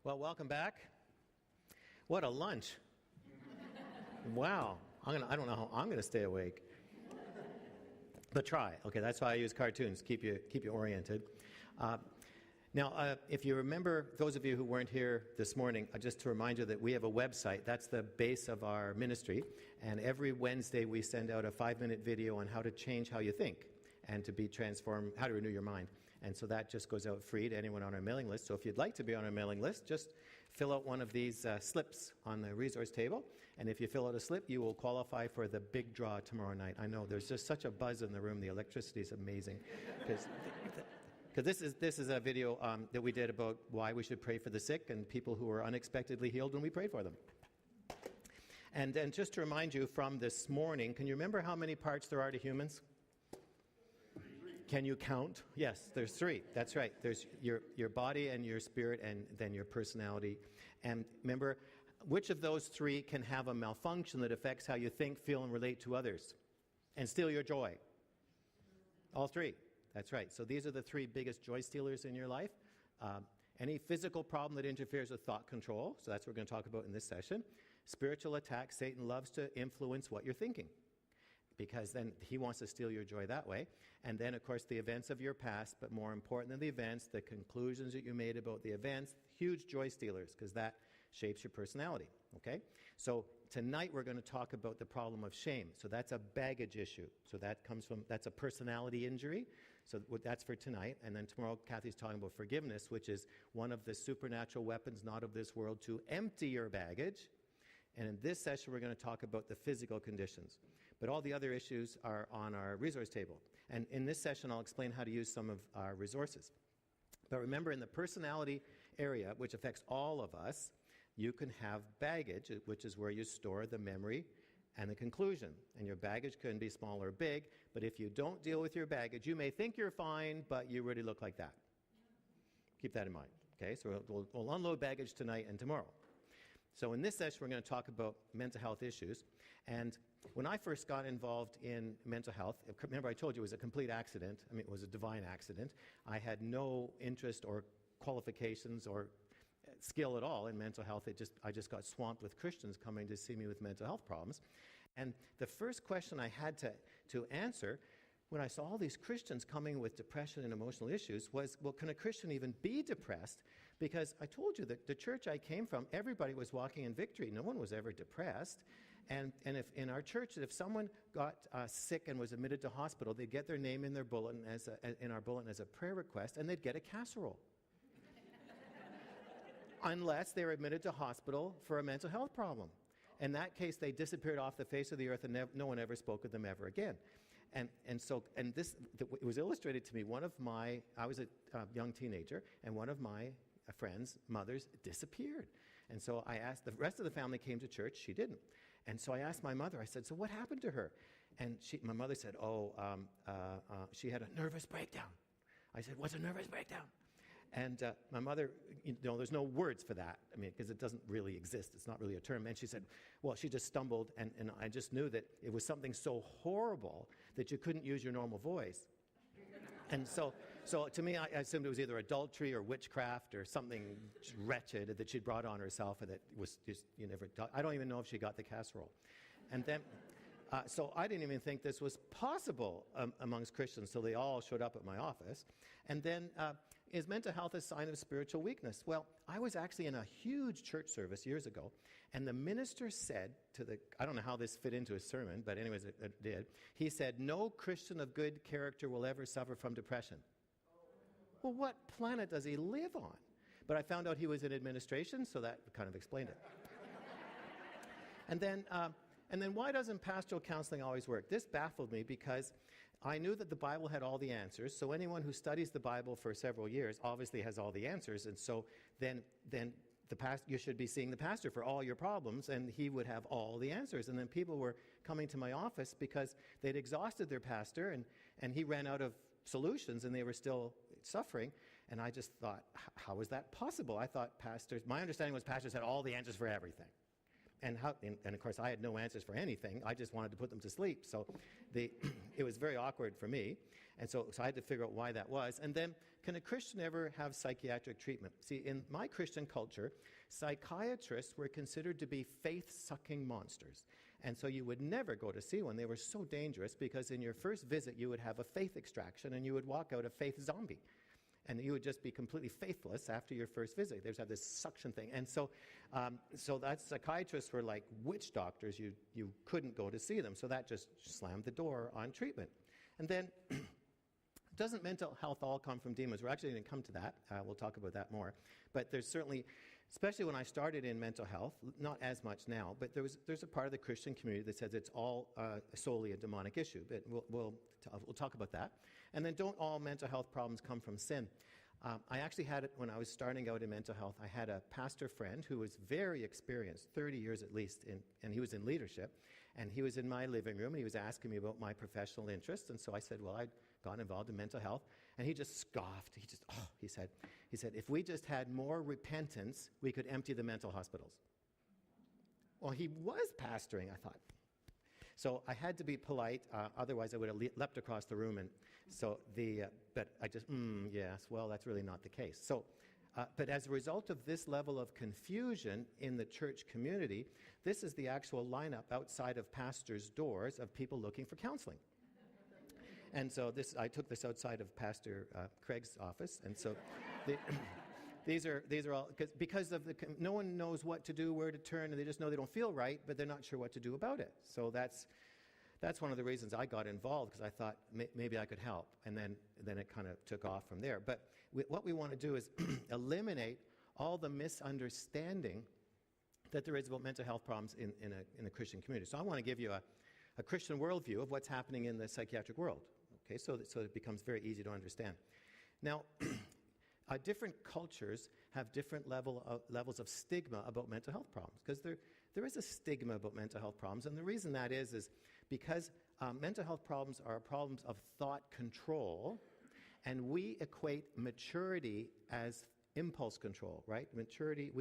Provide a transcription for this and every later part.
Well, welcome back. What a lunch. Wow. I don't know how I'm going to stay awake. But try. Okay, that's why I use cartoons, keep you oriented. Now, if you remember, those of you who weren't here this morning, just to remind you that we have a website. That's the base of our ministry. And every Wednesday we send out a 5-minute video on how to change how you think and to be transformed, how to renew your mind. And so that just goes out free to anyone on our mailing list. So if you'd like to be on our mailing list, just fill out one of these slips on the resource table. And if you fill out a slip, you will qualify for the big draw tomorrow night. I know there's just such a buzz in the room. The electricity is amazing. Because this is a video that we did about why we should pray for the sick and people who are unexpectedly healed when we prayed for them. And just to remind you from this morning, can you remember how many parts there are to humans? Can you count? Yes, there's 3. That's right. There's your body and your spirit and then your personality. And remember, which of those 3 can have a malfunction that affects how you think, feel, and relate to others and steal your joy? All 3. That's right. So these are the 3 biggest joy stealers in your life. Any physical problem that interferes with thought control, so that's what we're going to talk about in this session. Spiritual attack, Satan loves to influence what you're thinking, because then he wants to steal your joy that way. And then, of course, the events of your past, but more important than the events, the conclusions that you made about the events, huge joy stealers, because that shapes your personality, okay? So tonight we're going to talk about the problem of shame. So that's a baggage issue. So that's a personality injury. So that's for tonight. And then tomorrow, Kathy's talking about forgiveness, which is one of the supernatural weapons not of this world to empty your baggage. And in this session, we're going to talk about the physical conditions. But all the other issues are on our resource table. And in this session, I'll explain how to use some of our resources. But remember, in the personality area, which affects all of us, you can have baggage, which is where you store the memory and the conclusion. And your baggage can be small or big, but if you don't deal with your baggage, you may think you're fine, but you really look like that. Keep that in mind. Okay, so we'll unload baggage tonight and tomorrow. So in this session, we're going to talk about mental health issues. And when I first got involved in mental health, remember I told you it was a complete accident. I mean, it was a divine accident. I had no interest or qualifications or skill at all in mental health. I just got swamped with Christians coming to see me with mental health problems. And the first question I had to answer when I saw all these Christians coming with depression and emotional issues was, well, can a Christian even be depressed? Because I told you that the church I came from, everybody was walking in victory. No one was ever depressed. And if in our church, if someone got sick and was admitted to hospital, they'd get their name in their bulletin in our bulletin as a prayer request, and they'd get a casserole. Unless they were admitted to hospital for a mental health problem. In that case, they disappeared off the face of the earth, and no one ever spoke of them ever again. And this, it was illustrated to me. I was a young teenager, and one of my friends' mothers disappeared. And so I asked, the rest of the family came to church, she didn't. And so I asked my mother, I said, so what happened to her? And my mother said, she had a nervous breakdown. I said, what's a nervous breakdown? And my mother, there's no words for that, because it doesn't really exist. It's not really a term. And she said, well, she just stumbled, and I just knew that it was something so horrible that you couldn't use your normal voice. And so to me, I assumed it was either adultery or witchcraft or something wretched that she'd brought on herself, and that was just, I don't even know if she got the casserole. And then, so I didn't even think this was possible amongst Christians, so they all showed up at my office. And then, is mental health a sign of spiritual weakness? Well, I was actually in a huge church service years ago, and the minister said I don't know how this fit into his sermon, but anyways, it did. He said, no Christian of good character will ever suffer from depression. Well, what planet does he live on? But I found out he was in administration, so that kind of explained it. And then why doesn't pastoral counseling always work? This baffled me because I knew that the Bible had all the answers, so anyone who studies the Bible for several years obviously has all the answers, and so then you should be seeing the pastor for all your problems, and he would have all the answers. And then people were coming to my office because they'd exhausted their pastor, and he ran out of solutions, and they were still suffering. And I just thought, how is that possible? I thought my understanding was pastors had all the answers for everything. And of course, I had no answers for anything. I just wanted to put them to sleep. So it was very awkward for me. And so I had to figure out why that was. And then, can a Christian ever have psychiatric treatment? See, in my Christian culture, psychiatrists were considered to be faith-sucking monsters. And so you would never go to see one. They were so dangerous because in your first visit, you would have a faith extraction and you would walk out a faith zombie. And you would just be completely faithless after your first visit. They just have this suction thing. And so that psychiatrists were like witch doctors. You couldn't go to see them. So that just slammed the door on treatment. And then, doesn't mental health all come from demons? We're actually going to come to that. We'll talk about that more. But there's certainly, especially when I started in mental health, not as much now, but there's a part of the Christian community that says it's all solely a demonic issue. But we'll talk about that. And then don't all mental health problems come from sin? I actually had it when I was starting out in mental health. I had a pastor friend who was very experienced, 30 years at least, and he was in leadership. And he was in my living room, and he was asking me about my professional interests. And so I said, well, I'd gotten involved in mental health. And he just scoffed. He said, if we just had more repentance, we could empty the mental hospitals. Well, he was pastoring, I thought. So I had to be polite, otherwise I would have leapt across the room. And so but I just, yes, well, that's really not the case. So, but as a result of this level of confusion in the church community, this is the actual lineup outside of pastors' doors of people looking for counseling. And so I took this outside of Pastor Craig's office, and so these are all because of no one knows what to do, where to turn, and they just know they don't feel right, but they're not sure what to do about it. So that's one of the reasons I got involved, because I thought maybe I could help, and then it kind of took off from there. But what we want to do is eliminate all the misunderstanding that there is about mental health problems in a Christian community. So I want to give you a Christian worldview of what's happening in the psychiatric world. Okay, so it becomes very easy to understand. Now, different cultures have different levels of stigma about mental health problems, because there is a stigma about mental health problems, and the reason that is because mental health problems are problems of thought control, and we equate maturity as impulse control, right? Maturity,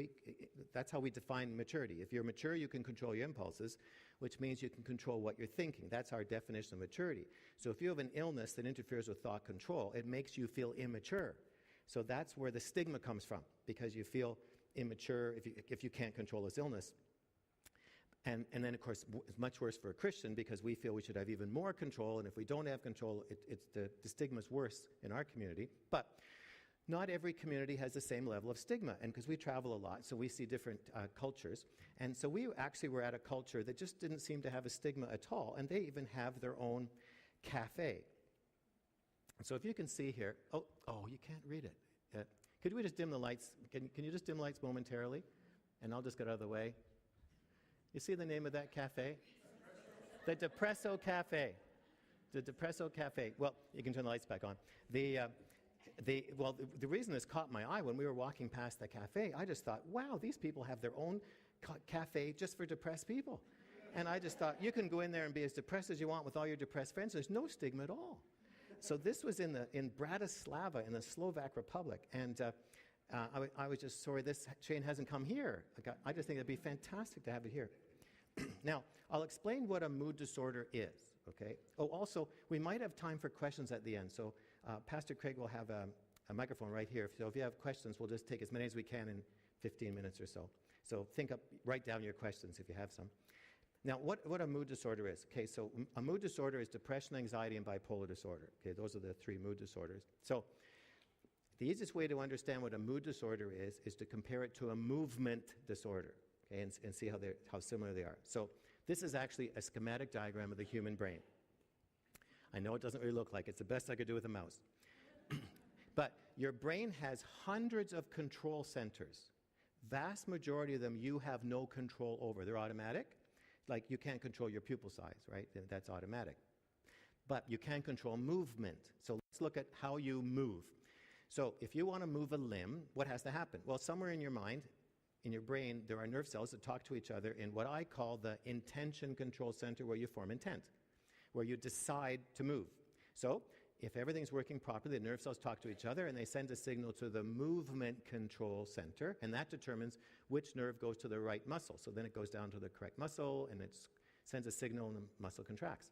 that's how we define maturity. If you're mature, you can control your impulses, which means you can control what you're thinking. That's our definition of maturity. So if you have an illness that interferes with thought control, it makes you feel immature. So that's where the stigma comes from, because you feel immature if you can't control this illness. And then, of course, it's much worse for a Christian, because we feel we should have even more control, and if we don't have control, the stigma's worse in our community. But not every community has the same level of stigma, and because we travel a lot, so we see different cultures. And so we actually were at a culture that just didn't seem to have a stigma at all, and they even have their own cafe. So if you can see here, oh, you can't read it. Could we just dim the lights? Can you just dim the lights momentarily? And I'll just get out of the way. You see the name of that cafe? The Depresso Cafe. The Depresso Cafe. Well, you can turn the lights back on. The reason this caught my eye, when we were walking past the cafe, I just thought, wow, these people have their own cafe just for depressed people. And I just thought, you can go in there and be as depressed as you want with all your depressed friends. There's no stigma at all. So this was in Bratislava, in the Slovak Republic. And I was just sorry this chain hasn't come here. I just think it'd be fantastic to have it here. Now, I'll explain what a mood disorder is, okay? Oh, also, we might have time for questions at the end. So Pastor Craig will have a microphone right here. So if you have questions, we'll just take as many as we can in 15 minutes or so. So write down your questions if you have some. Now, what a mood disorder is. Okay, so a mood disorder is depression, anxiety, and bipolar disorder. Okay, those are the three mood disorders. So the easiest way to understand what a mood disorder is to compare it to a movement disorder, okay, and see how similar they are. So this is actually a schematic diagram of the human brain. I know it doesn't really look like it. It's the best I could do with a mouse. But your brain has hundreds of control centers. Vast majority of them you have no control over. They're automatic. Like you can't control your pupil size, right? That's automatic. But you can control movement. So let's look at how you move. So if you want to move a limb, what has to happen? Well, somewhere in your mind, in your brain, there are nerve cells that talk to each other in what I call the intention control center, where you form intent, where you decide to move. So if everything's working properly, the nerve cells talk to each other and they send a signal to the movement control center, and that determines which nerve goes to the right muscle. So then it goes down to the correct muscle and it sends a signal and the muscle contracts.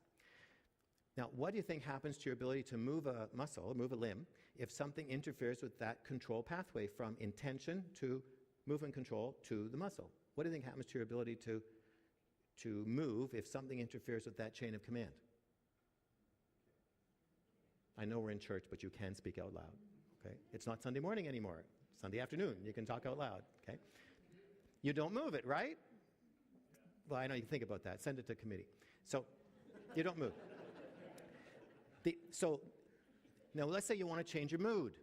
Now, what do you think happens to your ability to move a muscle, move a limb, if something interferes with that control pathway from intention to movement control to the muscle? What do you think happens to your ability to move if something interferes with that chain of command? I know we're in church, but you can speak out loud. Okay? It's not Sunday morning anymore. Sunday afternoon, you can talk out loud. Okay? You don't move it, right? Well, I know you can think about that. Send it to committee. So, you don't move. So, now let's say you want to change your mood.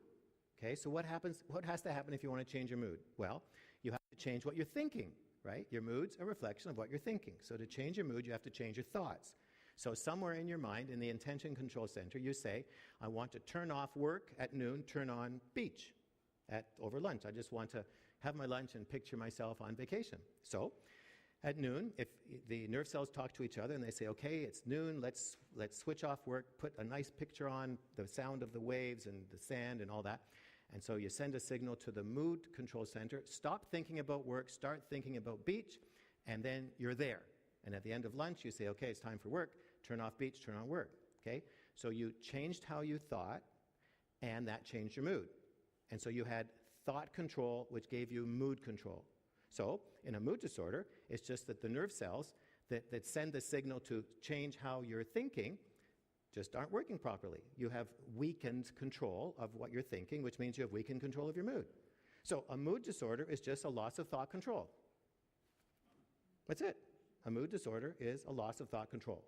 Okay, so what has to happen if you want to change your mood? Well, you have to change what you're thinking, right? Your mood's a reflection of what you're thinking. So to change your mood, you have to change your thoughts. So somewhere in your mind, in the intention control center, you say, I want to turn off work at noon, turn on beach over lunch. I just want to have my lunch and picture myself on vacation. So at noon, if the nerve cells talk to each other and they say, okay, it's noon, let's switch off work, put a nice picture on the sound of the waves and the sand and all that. And so you send a signal to the mood control center, stop thinking about work, start thinking about beach, and then you're there. And at the end of lunch, you say, okay, it's time for work, turn off beach, turn on work. Okay? So you changed how you thought, and that changed your mood. And so you had thought control, which gave you mood control. So, in a mood disorder, it's just that the nerve cells that send the signal to change how you're thinking just aren't working properly. You have weakened control of what you're thinking, which means you have weakened control of your mood. So, a mood disorder is just a loss of thought control. That's it. A mood disorder is a loss of thought control.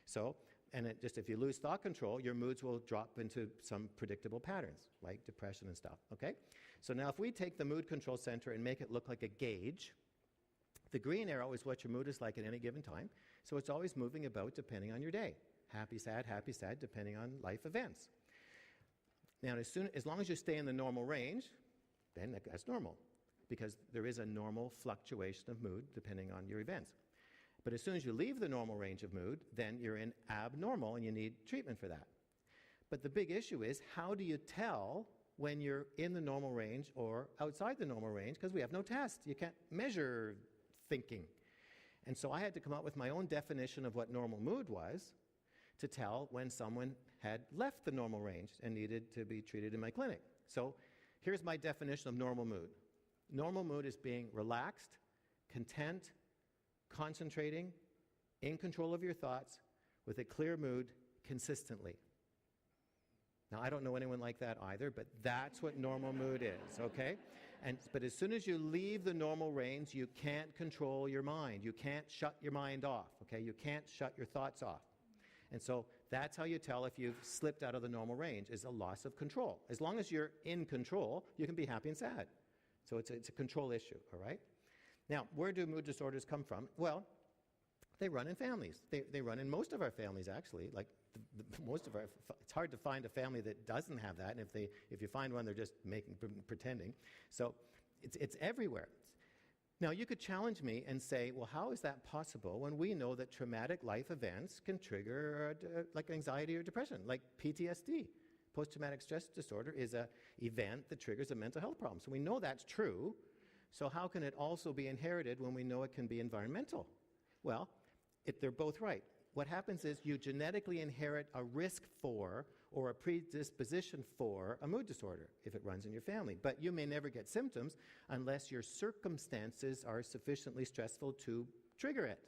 So, and if you lose thought control, your moods will drop into some predictable patterns, like depression and stuff, okay? So now if we take the mood control center and make it look like a gauge, the green arrow is what your mood is like at any given time, so it's always moving about depending on your day. Happy, sad, depending on life events. Now, as long as you stay in the normal range, then that's normal, because there is a normal fluctuation of mood depending on your events. But as soon as you leave the normal range of mood, then you're in abnormal and you need treatment for that. But the big issue is, how do you tell when you're in the normal range or outside the normal range? Because we have no test. You can't measure thinking. And so I had to come up with my own definition of what normal mood was to tell when someone had left the normal range and needed to be treated in my clinic. So here's my definition of normal mood. Normal mood is being relaxed, content, concentrating, in control of your thoughts, with a clear mood, consistently. Now, I don't know anyone like that either, but that's what normal mood is, okay? But as soon as you leave the normal range, you can't control your mind. You can't shut your mind off, okay? You can't shut your thoughts off. And so that's how you tell if you've slipped out of the normal range, is a loss of control. As long as you're in control, you can be happy and sad. So it's a control issue, all right? Now, where do mood disorders come from? Well, they run in families. They run in most of our families, actually. Like it's hard to find a family that doesn't have that, and if you find one, they're just pretending. So it's everywhere. Now, you could challenge me and say, well, how is that possible when we know that traumatic life events can trigger like anxiety or depression, like PTSD? Post-traumatic stress disorder is an event that triggers a mental health problem. So we know that's true. So how can it also be inherited when we know it can be environmental? Well, they're both right. What happens is you genetically inherit a risk for or a predisposition for a mood disorder if it runs in your family. But you may never get symptoms unless your circumstances are sufficiently stressful to trigger it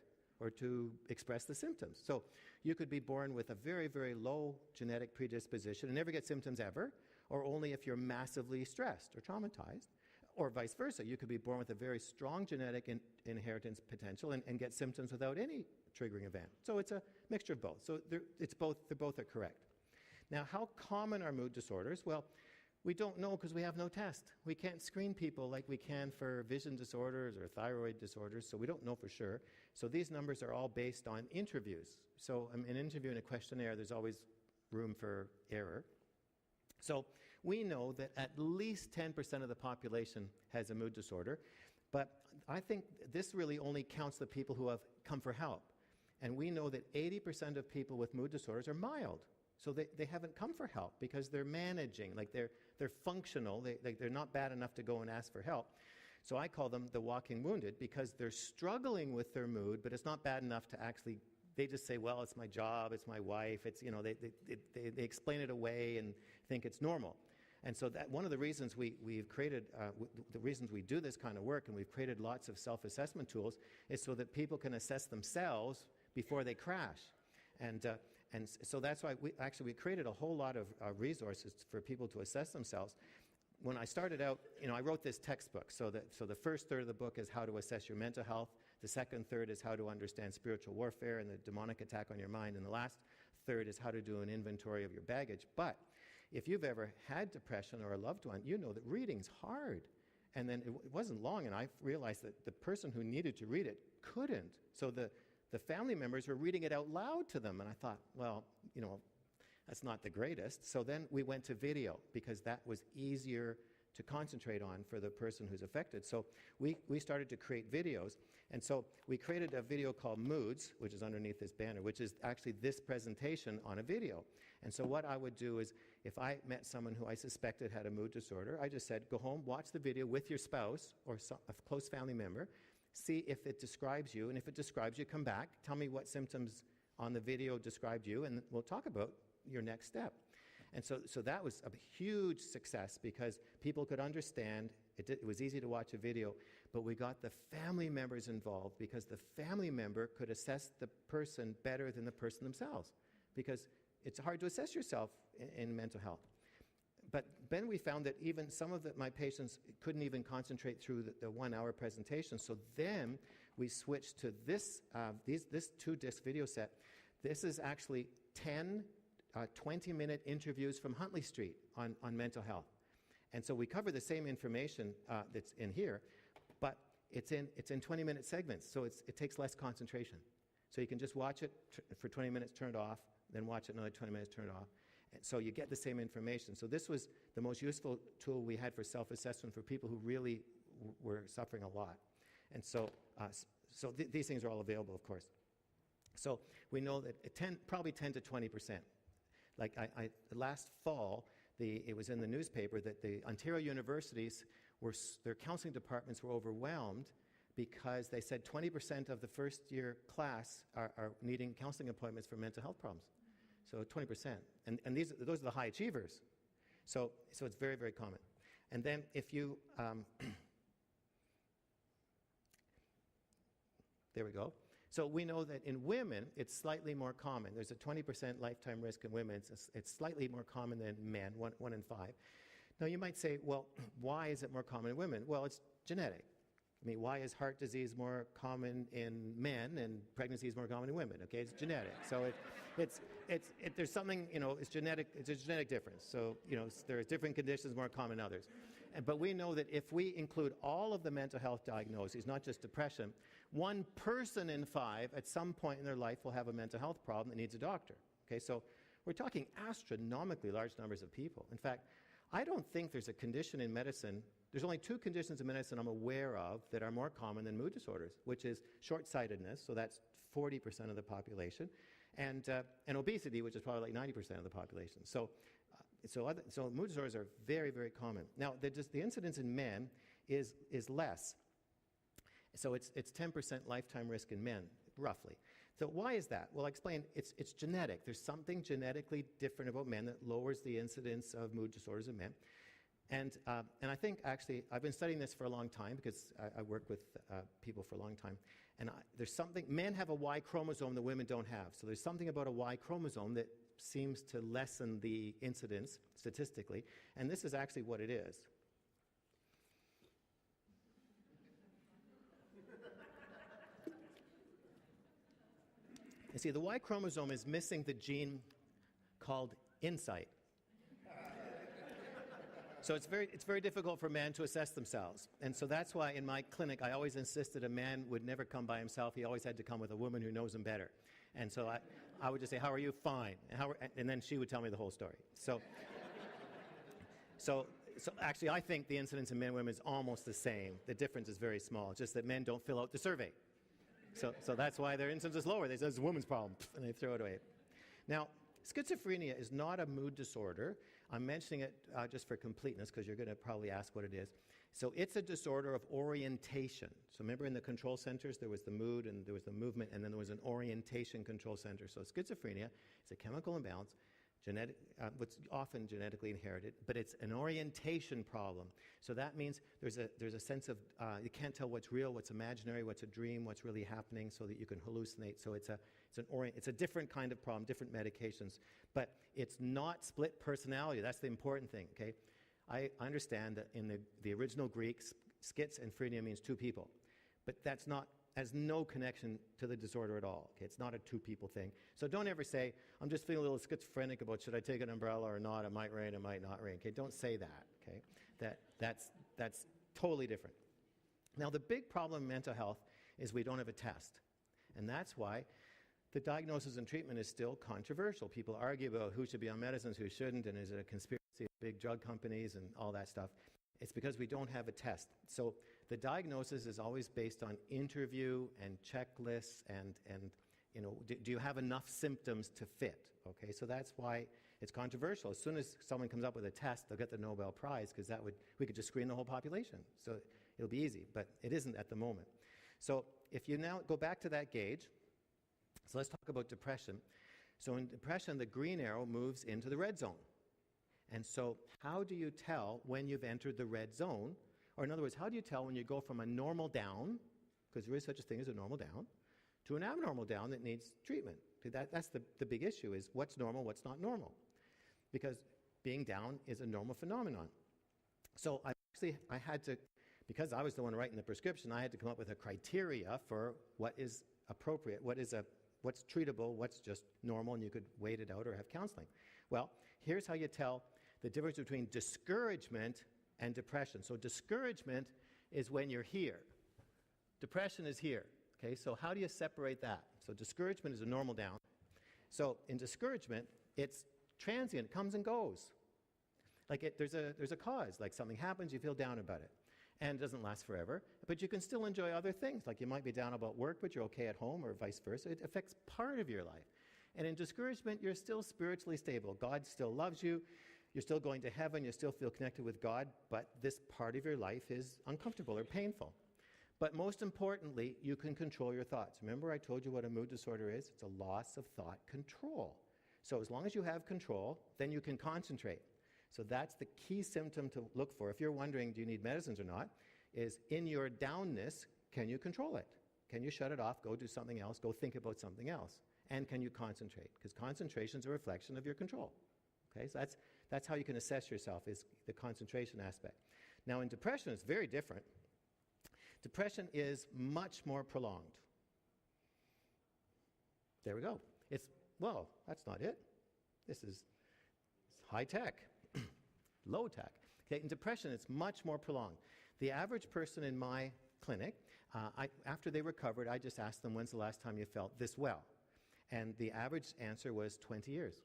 or to express the symptoms. So you could be born with a very, very low genetic predisposition and never get symptoms ever, or only if you're massively stressed or traumatized. Or vice versa, you could be born with a very strong genetic inheritance potential and get symptoms without any triggering event. So it's a mixture of both. So they're both are correct. Now, how common are mood disorders? Well, we don't know because we have no test. We can't screen people like we can for vision disorders or thyroid disorders, so we don't know for sure. So these numbers are all based on interviews. So in an interview and a questionnaire, there's always room for error. So we know that at least 10% of the population has a mood disorder, but I think this really only counts the people who have come for help. And we know that 80% of people with mood disorders are mild. So they haven't come for help because they're managing, like they're functional, they're not bad enough to go and ask for help. So I call them the walking wounded because they're struggling with their mood, but it's not bad enough to actually they just say, well, it's my job, it's my wife, it's, they explain it away and think it's normal. And so that one of the reasons we've created, the reasons we do this kind of work, and we've created lots of self-assessment tools, is so that people can assess themselves before they crash. And so that's why we created a whole lot of resources for people to assess themselves. When I started out, I wrote this textbook. So the first third of the book is how to assess your mental health. The second third is how to understand spiritual warfare and the demonic attack on your mind. And the last third is how to do an inventory of your baggage. But if you've ever had depression or a loved one, you know that reading's hard. And then it wasn't long, and I realized that the person who needed to read it couldn't. So the family members were reading it out loud to them. And I thought, well, that's not the greatest. So then we went to video, because that was easier to concentrate on for the person who's affected. So we started to create videos. And so we created a video called Moods, which is underneath this banner, which is actually this presentation on a video. And so what I would do is, if I met someone who I suspected had a mood disorder, I just said, go home, watch the video with your spouse or a close family member, see if it describes you, and if it describes you, come back, tell me what symptoms on the video described you, and we'll talk about your next step. And so that was a huge success, because people could understand. It was easy to watch a video, but we got the family members involved, because the family member could assess the person better than the person themselves, because it's hard to assess yourself in mental health. But then we found that even some of my patients couldn't even concentrate through the 1 hour presentation. So then we switched to this 2-disc video set. This is actually 10 20-minute interviews from Huntley Street on mental health. And so we cover the same information that's in here, but it's in 20-minute segments, so it takes less concentration. So you can just watch it for 20 minutes, turn it off, then watch it another 20 minutes, turn it off. And so you get the same information. So this was the most useful tool we had for self-assessment for people who really were suffering a lot. And so these things are all available, of course. So we know that probably 10 to 20%. Like last fall, it was in the newspaper that the Ontario universities, their counseling departments were overwhelmed, because they said 20% of the first-year class are needing counseling appointments for mental health problems. So 20%. And those are the high achievers. So it's very, very common. And then if you... there we go. So we know that in women, it's slightly more common. There's a 20% lifetime risk in women. It's slightly more common than men, 1 in 5. Now, you might say, well, why is it more common in women? Well, it's genetic. I mean, why is heart disease more common in men and pregnancy is more common in women? Okay, it's genetic. So there's something, it's genetic. It's a genetic difference. So, there are different conditions more common than others. But we know that if we include all of the mental health diagnoses, not just depression, 1 person in 5 at some point in their life will have a mental health problem that needs a doctor. Okay, so we're talking astronomically large numbers of people. In fact, I don't think there's a condition in medicine. There's only 2 conditions in medicine I'm aware of that are more common than mood disorders, which is short-sightedness, so that's 40% of the population, and obesity, which is probably like 90% of the population. So mood disorders are very, very common. Now, the incidence in men is less. So it's 10% lifetime risk in men, roughly. So why is that? Well, I explained it's genetic. There's something genetically different about men that lowers the incidence of mood disorders in men. And I think, actually, I've been studying this for a long time, because I work with people for a long time. And there's something, men have a Y chromosome that women don't have. So there's something about a Y chromosome that seems to lessen the incidence statistically. And this is actually what it is. You see, the Y chromosome is missing the gene called insight. So it's very difficult for men to assess themselves. And so that's why in my clinic I always insisted a man would never come by himself. He always had to come with a woman who knows him better. And so I would just say, how are you? Fine. And then she would tell me the whole story. So actually I think the incidence in men and women is almost the same. The difference is very small. It's just that men don't fill out the survey. So that's why their incidence is lower. They say it's a woman's problem, and they throw it away. Now, schizophrenia is not a mood disorder. I'm mentioning it just for completeness, because you're going to probably ask what it is. So it's a disorder of orientation. So remember in the control centers, there was the mood and there was the movement, and then there was an orientation control center. So schizophrenia is a chemical imbalance, what's often genetically inherited, but it's an orientation problem. So that means there's a sense of, you can't tell what's real, what's imaginary, what's a dream, what's really happening, so that you can hallucinate. So it's a different kind of problem, different medications. But it's not split personality. That's the important thing, okay? I understand that in the original Greek, schizophrenia means two people. But has no connection to the disorder at all. Okay? It's not a two-people thing. So don't ever say, I'm just feeling a little schizophrenic about should I take an umbrella or not, it might rain, it might not rain. Okay? Don't say that. Okay? That's totally different. Now, the big problem in mental health is we don't have a test. And that's why the diagnosis and treatment is still controversial. People argue about who should be on medicines, who shouldn't, and is it a conspiracy of big drug companies and all that stuff. It's because we don't have a test. So the diagnosis is always based on interview and checklists and do you have enough symptoms to fit? Okay, so that's why it's controversial. As soon as someone comes up with a test, they'll get the Nobel Prize because we could just screen the whole population. So it'll be easy, but it isn't at the moment. So if you now go back to that gauge, so let's talk about depression. So in depression, the green arrow moves into the red zone. And so how do you tell when you've entered the red zone? Or in other words, how do you tell when you go from a normal down, because there is such a thing as a normal down, to an abnormal down that needs treatment? That's the big issue, is what's normal, what's not normal. Because being down is a normal phenomenon. So I had to, because I was the one writing the prescription, I had to come up with a criteria for what is appropriate, what's treatable, what's just normal, and you could wait it out or have counseling. Well, here's how you tell the difference between discouragement and depression. So discouragement is when you're here. Depression is here. Okay, so how do you separate that? So discouragement is a normal down. So in discouragement, it's transient, it comes and goes. Like there's a cause, like something happens, you feel down about it. And it doesn't last forever, but you can still enjoy other things. Like you might be down about work, but you're okay at home, or vice versa. It affects part of your life. And in discouragement, you're still spiritually stable. God still loves you. You're still going to heaven. You still feel connected with God. But this part of your life is uncomfortable or painful. But most importantly, you can control your thoughts. Remember I told you what a mood disorder is? It's a loss of thought control. So as long as you have control, then you can concentrate. So that's the key symptom to look for. If you're wondering, do you need medicines or not, is in your downness, can you control it? Can you shut it off, go do something else, go think about something else? And can you concentrate? Because concentration is a reflection of your control. Okay, so that's how you can assess yourself, is the concentration aspect. Now in depression, it's very different. Depression is much more prolonged. There we go. Well, that's not it. It's high tech, low tech. Okay, in depression, it's much more prolonged. The average person in my clinic, after they recovered, I just asked them, when's the last time you felt this well? And the average answer was 20 years.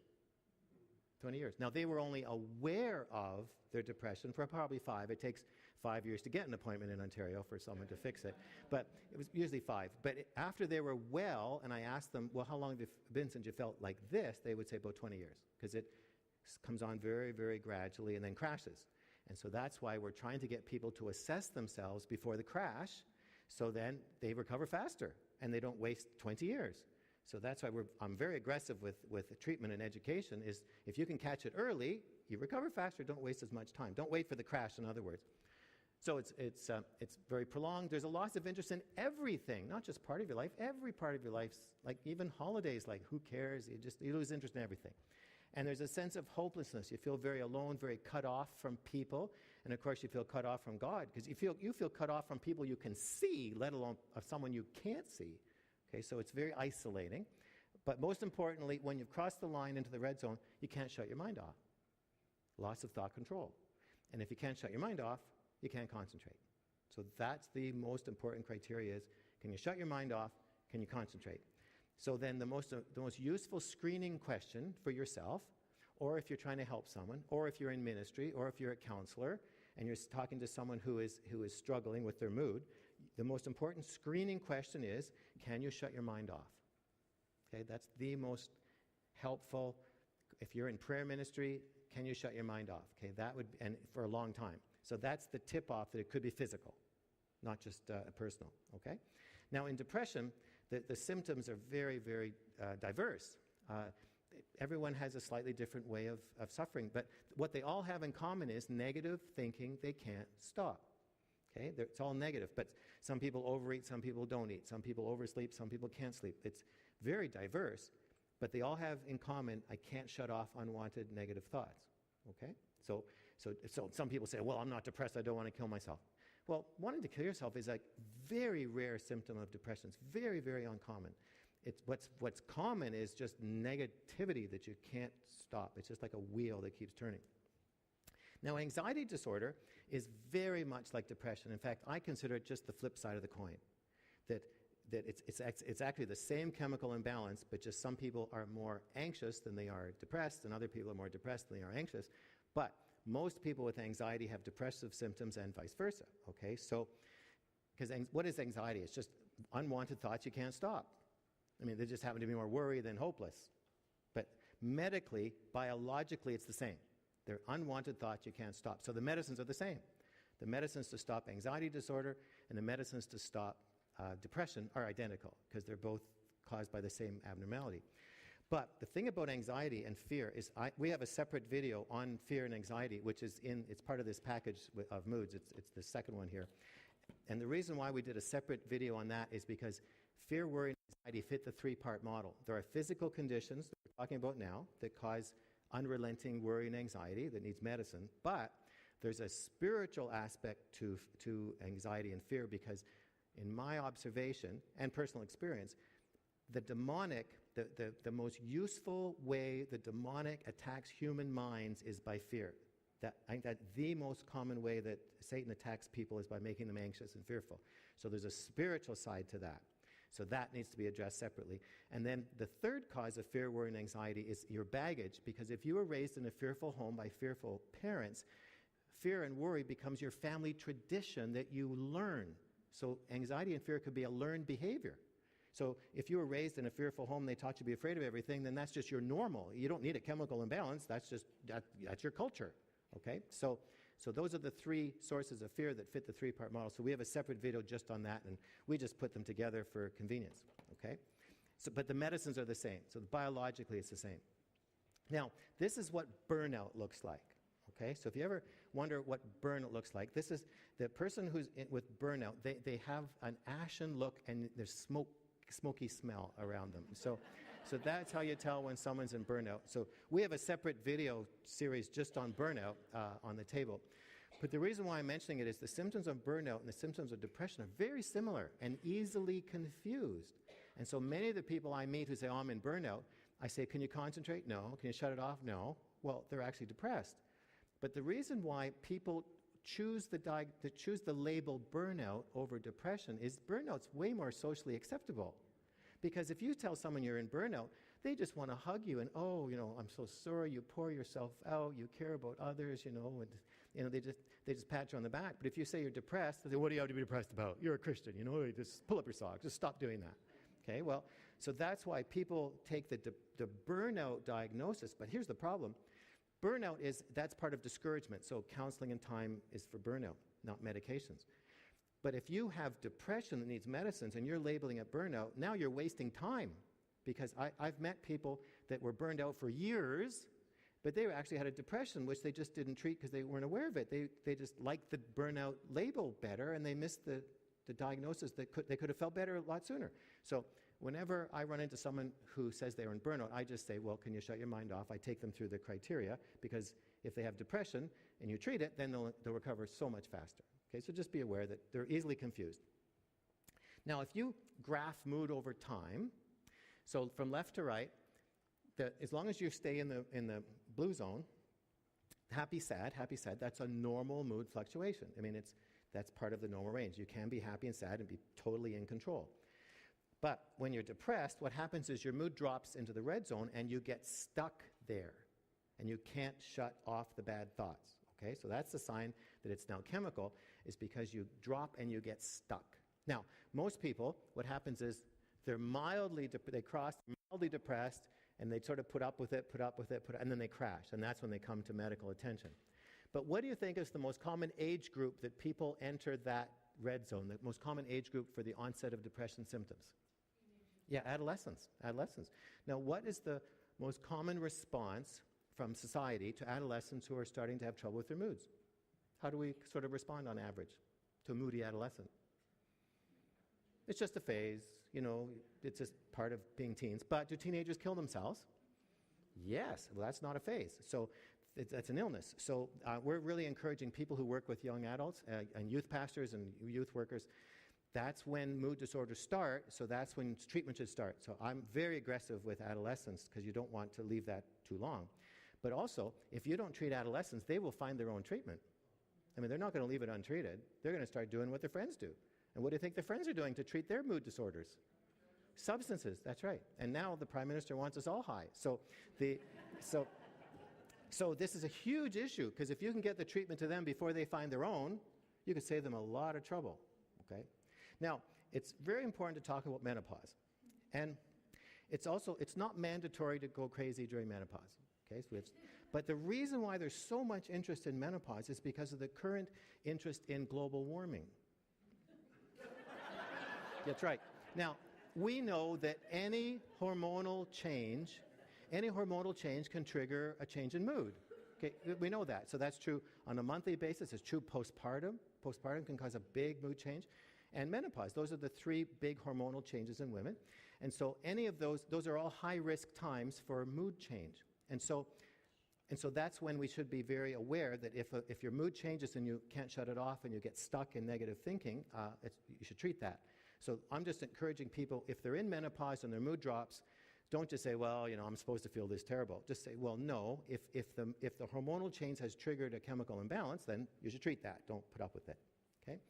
20 years. Now, they were only aware of their depression for probably 5. It takes 5 years to get an appointment in Ontario for someone to fix it. But it was usually 5. But after they were well, and I asked them, well, how long have it been since you felt like this? They would say about 20 years. Because it comes on very, very gradually and then crashes. And so that's why we're trying to get people to assess themselves before the crash, so then they recover faster and they don't waste 20 years. So that's why I'm very aggressive with treatment and education, is if you can catch it early, you recover faster, don't waste as much time. Don't wait for the crash, in other words. So it's very prolonged. There's a loss of interest in everything, not just part of your life. Every part of your life, like even holidays, like who cares? You lose interest in everything. And there's a sense of hopelessness. You feel very alone, very cut off from people. And of course, you feel cut off from God, because you feel cut off from people you can see, let alone of someone you can't see. Okay, so it's very isolating. But most importantly, when you've crossed the line into the red zone, you can't shut your mind off. Loss of thought control. And if you can't shut your mind off, you can't concentrate. So that's the most important criteria, is can you shut your mind off, can you concentrate? So then the most useful screening question for yourself, or if you're trying to help someone, or if you're in ministry, or if you're a counselor, and you're talking to someone who is struggling with their mood, the most important screening question is, can you shut your mind off? Okay, that's the most helpful. If you're in prayer ministry, can you shut your mind off? Okay, that would, and for a long time. So that's the tip-off that it could be physical, not just personal, okay? Now, in depression, the symptoms are very, very diverse. Everyone has a slightly different way of suffering, but what they all have in common is negative thinking they can't stop. Okay, it's all negative, but some people overeat, some people don't eat, some people oversleep, some people can't sleep. It's very diverse, but they all have in common, I can't shut off unwanted negative thoughts. Okay, so some people say, well, I'm not depressed, I don't want to kill myself. Well, wanting to kill yourself is a very rare symptom of depression. It's very, very uncommon. It's what's common is just negativity that you can't stop. It's just like a wheel that keeps turning. Now, anxiety disorder is very much like depression. In fact, I consider it just the flip side of the coin. That it's actually the same chemical imbalance, but just some people are more anxious than they are depressed, and other people are more depressed than they are anxious. But most people with anxiety have depressive symptoms and vice versa. Okay, so because what is anxiety? It's just unwanted thoughts you can't stop. I mean, they just happen to be more worry than hopeless. But medically, biologically, it's the same. They're unwanted thoughts you can't stop. So the medicines are the same. The medicines to stop anxiety disorder and the medicines to stop depression are identical because they're both caused by the same abnormality. But the thing about anxiety and fear is we have a separate video on fear and anxiety, which is it's part of this package of moods. It's the second one here. And the reason why we did a separate video on that is because fear, worry, and anxiety fit the three-part model. There are physical conditions that we're talking about now that cause unrelenting worry and anxiety that needs medicine, but there's a spiritual aspect to anxiety and fear because in my observation and personal experience, the demonic, the most useful way the demonic attacks human minds is by fear. I think that the most common way that Satan attacks people is by making them anxious and fearful. So there's a spiritual side to that. So that needs to be addressed separately. And then the third cause of fear, worry, and anxiety is your baggage, because if you were raised in a fearful home by fearful parents, fear and worry becomes your family tradition that you learn. So anxiety and fear could be a learned behavior. So if you were raised in a fearful home, they taught you to be afraid of everything, then that's just your normal. You don't need a chemical imbalance. That's your culture. Okay? So those are the three sources of fear that fit the three-part model. So we have a separate video just on that, and we just put them together for convenience. Okay? But the medicines are the same. So biologically, it's the same. Now, this is what burnout looks like. Okay? So if you ever wonder what burnout looks like, this is the person who's with burnout. They have an ashen look, and there's smoky smell around them. So that's how you tell when someone's in burnout. So we have a separate video series just on burnout on the table. But the reason why I'm mentioning it is the symptoms of burnout and the symptoms of depression are very similar and easily confused. And so many of the people I meet who say, oh, I'm in burnout, I say, can you concentrate? No. Can you shut it off? No. Well, they're actually depressed. But the reason why people choose the label burnout over depression is burnout's way more socially acceptable. Because if you tell someone you're in burnout, they just want to hug you and, oh, I'm so sorry, you pour yourself out, you care about others, and they just pat you on the back. But if you say you're depressed, they say, what do you have to be depressed about? You're a Christian, just pull up your socks, just stop doing that. Okay, well, so that's why people take the burnout diagnosis, but here's the problem. Burnout that's part of discouragement, so counseling and time is for burnout, not medications. But if you have depression that needs medicines and you're labeling it burnout, now you're wasting time. Because I've met people that were burned out for years, but they actually had a depression, which they just didn't treat because they weren't aware of it. They just liked the burnout label better, and they missed the diagnosis that they could have felt better a lot sooner. So whenever I run into someone who says they're in burnout, I just say, well, can you shut your mind off? I take them through the criteria, because if they have depression and you treat it, then they'll recover so much faster. Okay, so just be aware that they're easily confused. Now, if you graph mood over time, so from left to right, as long as you stay in the blue zone, happy, sad, that's a normal mood fluctuation. I mean, that's part of the normal range. You can be happy and sad and be totally in control. But when you're depressed, what happens is your mood drops into the red zone and you get stuck there. And you can't shut off the bad thoughts. Okay, so that's the sign that it's now chemical, is because you drop and you get stuck. Now, most people, what happens is they cross mildly depressed, and they sort of put up with it, and then they crash, and that's when they come to medical attention. But what do you think is the most common age group that people enter that red zone, the most common age group for the onset of depression symptoms? Yeah, adolescents. Now, what is the most common response from society to adolescents who are starting to have trouble with their moods? How do we sort of respond on average to a moody adolescent? It's just a phase, it's just part of being teens. But do teenagers kill themselves? Yes, well, that's not a phase. So that's an illness. So we're really encouraging people who work with young adults and youth pastors and youth workers. That's when mood disorders start, so that's when treatment should start. So I'm very aggressive with adolescents because you don't want to leave that too long. But also, if you don't treat adolescents, they will find their own treatment. I mean, they're not going to leave it untreated. They're going to start doing what their friends do. And what do you think their friends are doing to treat their mood disorders? Substances, that's right. And now the Prime Minister wants us all high. So this is a huge issue, because if you can get the treatment to them before they find their own, you can save them a lot of trouble, okay? Now, it's very important to talk about menopause. And it's not mandatory to go crazy during menopause, okay? But the reason why there's so much interest in menopause is because of the current interest in global warming. That's right. Now, we know that any hormonal change can trigger a change in mood. Okay, we know that. So that's true on a monthly basis. It's true postpartum. Postpartum can cause a big mood change. And menopause, those are the three big hormonal changes in women. And so any of those are all high-risk times for mood change. And so that's when we should be very aware that if your mood changes and you can't shut it off and you get stuck in negative thinking, you should treat that. So I'm just encouraging people, if they're in menopause and their mood drops, don't just say, well, I'm supposed to feel this terrible. Just say, well, no, if the hormonal change has triggered a chemical imbalance, then you should treat that. Don't put up with it, okay?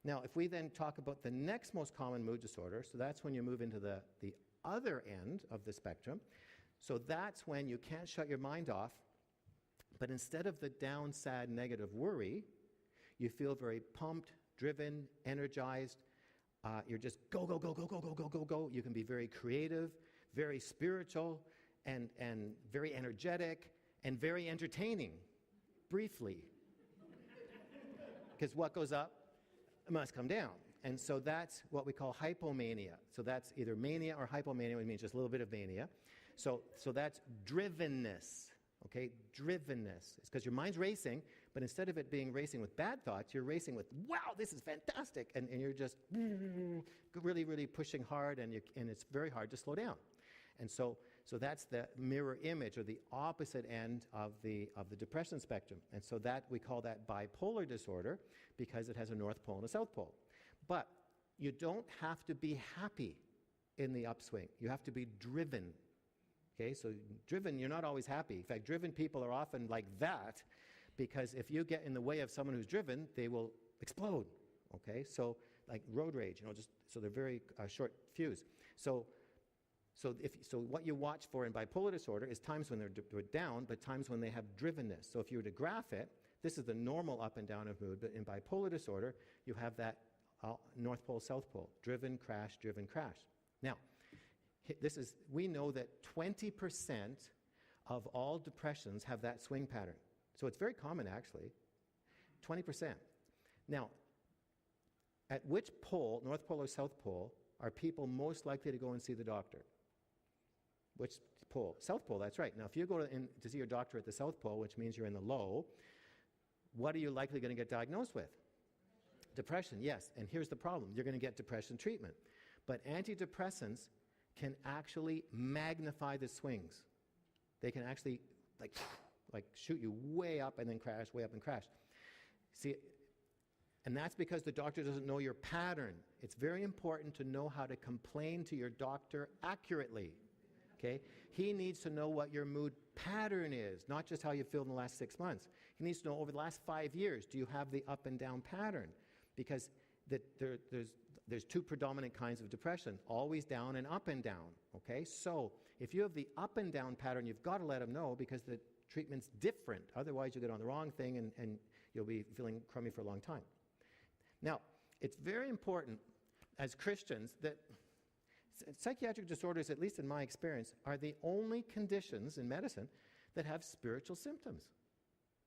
Now, if we then talk about the next most common mood disorder, so that's when you move into the other end of the spectrum. So that's when you can't shut your mind off, but instead of the down, sad, negative worry, you feel very pumped, driven, energized. You're just go, go, go, go, go, go, go, go, go. You can be very creative, very spiritual, and very energetic, and very entertaining, briefly. Because what goes up must come down. And so that's what we call hypomania. So that's either mania or hypomania, which means just a little bit of mania. So that's drivenness, okay? Drivenness. It's because your mind's racing, but instead of it being racing with bad thoughts, you're racing with, wow, this is fantastic. And you're just really, really pushing hard, and it's very hard to slow down. And so that's the mirror image, or the opposite end of the depression spectrum. And so that we call that bipolar disorder, because it has a north pole and a south pole. But you don't have to be happy in the upswing. You have to be driven. Okay, so driven, you're not always happy. In fact, driven people are often like that, because if you get in the way of someone who's driven, they will explode. Okay, so like road rage, so they're very short fuse. So what you watch for in bipolar disorder is times when they're down, but times when they have drivenness. So if you were to graph it, this is the normal up and down of mood, but in bipolar disorder, you have that north pole, south pole, driven, crash, driven, crash. Now, we know that 20% of all depressions have that swing pattern. So it's very common, actually, 20%. Now, at which pole, north pole or south pole, are people most likely to go and see the doctor? Which pole? South pole, that's right. Now, if you go to see your doctor at the south pole, which means you're in the low, what are you likely going to get diagnosed with? Depression, yes. And here's the problem. You're going to get depression treatment. But antidepressants can actually magnify the swings. They can actually like shoot you way up and then crash, way up and crash. See, and that's because the doctor doesn't know your pattern. It's very important to know how to complain to your doctor accurately. Okay? He needs to know what your mood pattern is, not just how you feel in the last 6 months. He needs to know over the last 5 years, do you have the up and down pattern? Because there's two predominant kinds of depression, always down and up and down, okay? So if you have the up and down pattern, you've got to let him know, because the treatment's different. Otherwise, you get on the wrong thing and you'll be feeling crummy for a long time. Now, it's very important as Christians that psychiatric disorders, at least in my experience, are the only conditions in medicine that have spiritual symptoms.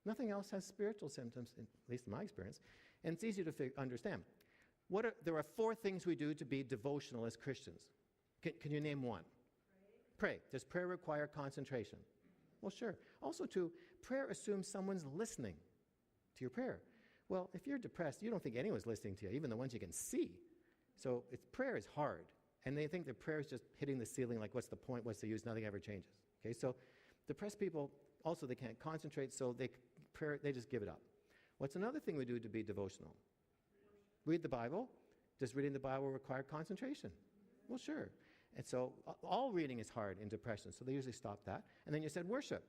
Nothing else has spiritual symptoms, at least in my experience, and it's easy to understand. There are 4 things we do to be devotional as Christians. Can you name one? Pray. Does prayer require concentration? Well, sure. Also, too, prayer assumes someone's listening to your prayer. Well, if you're depressed, you don't think anyone's listening to you, even the ones you can see. So prayer is hard. And they think that prayer is just hitting the ceiling, like what's the point, what's the use, nothing ever changes. Okay, so depressed people, also they can't concentrate, so they just give it up. What's another thing we do to be devotional? Read the Bible. Does reading the Bible require concentration? Well, sure. And so all reading is hard in depression, so they usually stop that. And then you said worship.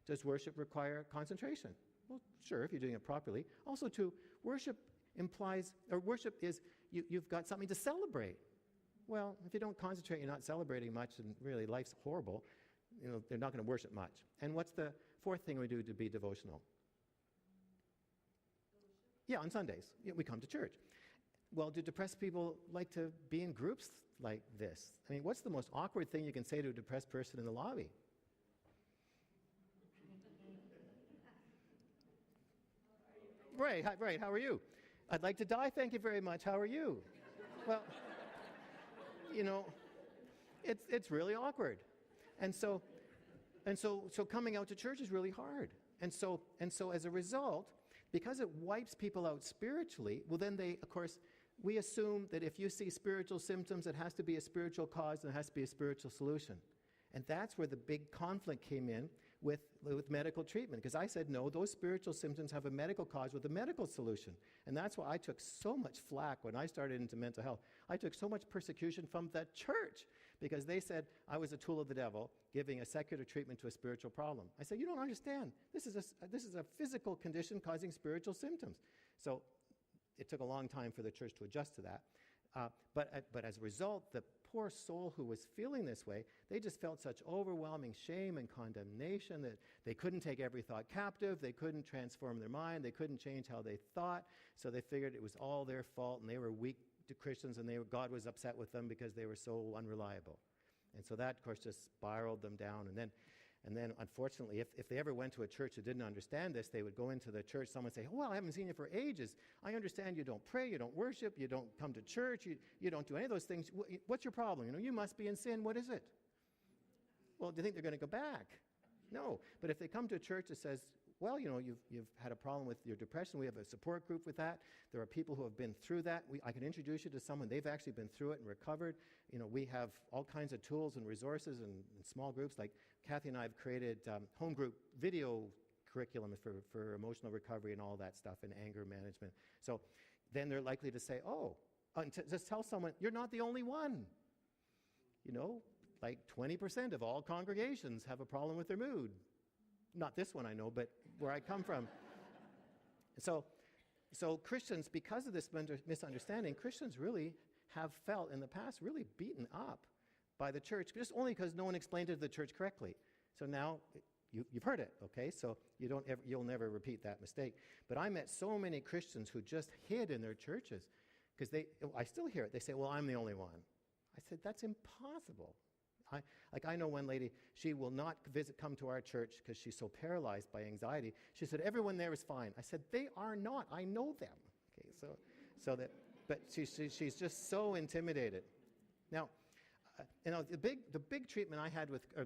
Does worship require concentration? Well, sure, if you're doing it properly. Also, too, worship is you've got something to celebrate. Well, if you don't concentrate, you're not celebrating much, and really life's horrible. They're not going to worship much. And what's the 4th thing we do to be devotional? Yeah, on Sundays. Yeah, we come to church. Well, do depressed people like to be in groups like this? I mean, what's the most awkward thing you can say to a depressed person in the lobby? Right, how are you? I'd like to die, thank you very much. How are you? Well, it's really awkward. And so coming out to church is really hard. And so as a result, because it wipes people out spiritually, well then we assume that if you see spiritual symptoms, it has to be a spiritual cause and it has to be a spiritual solution. And that's where the big conflict came in with medical treatment. Because I said, no, those spiritual symptoms have a medical cause with a medical solution. And that's why I took so much flack when I started into mental health. I took so much persecution from the church because they said I was a tool of the devil giving a secular treatment to a spiritual problem. I said, you don't understand. This is a physical condition causing spiritual symptoms. So it took a long time for the church to adjust to that. But as a result, the poor soul who was feeling this way, they just felt such overwhelming shame and condemnation that they couldn't take every thought captive, they couldn't transform their mind, they couldn't change how they thought, so they figured it was all their fault and they were weak to Christians and God was upset with them because they were so unreliable. And so that, of course, just spiraled them down. And then unfortunately, if they ever went to a church that didn't understand this, they would go into the church, someone would say, well, I haven't seen you for ages. I understand you don't pray, you don't worship, you don't come to church, you don't do any of those things. What's your problem? You must be in sin. What is it? Well, do you think they're going to go back? No. But if they come to a church that says, well, you've had a problem with your depression, we have a support group with that. There are people who have been through that. I can introduce you to someone. They've actually been through it and recovered. We have all kinds of tools and resources and small groups. Like Kathy and I have created home group video curriculum for emotional recovery and all that stuff and anger management. So then they're likely to say, just tell someone, you're not the only one. Like 20% of all congregations have a problem with their mood. Not this one, I know, but where I come from. So Christians, because of this misunderstanding, Christians really have felt in the past really beaten up by the church, just only because no one explained it to the church correctly. So now you've heard it, okay? So you'll never repeat that mistake. But I met so many Christians who just hid in their churches because I still hear it. They say, well, I'm the only one. I said, that's impossible. I know one lady, she will not come to our church because she's so paralyzed by anxiety. She said, everyone there is fine. I said, they are not. I know them. Okay, but she's just so intimidated. Now, the big treatment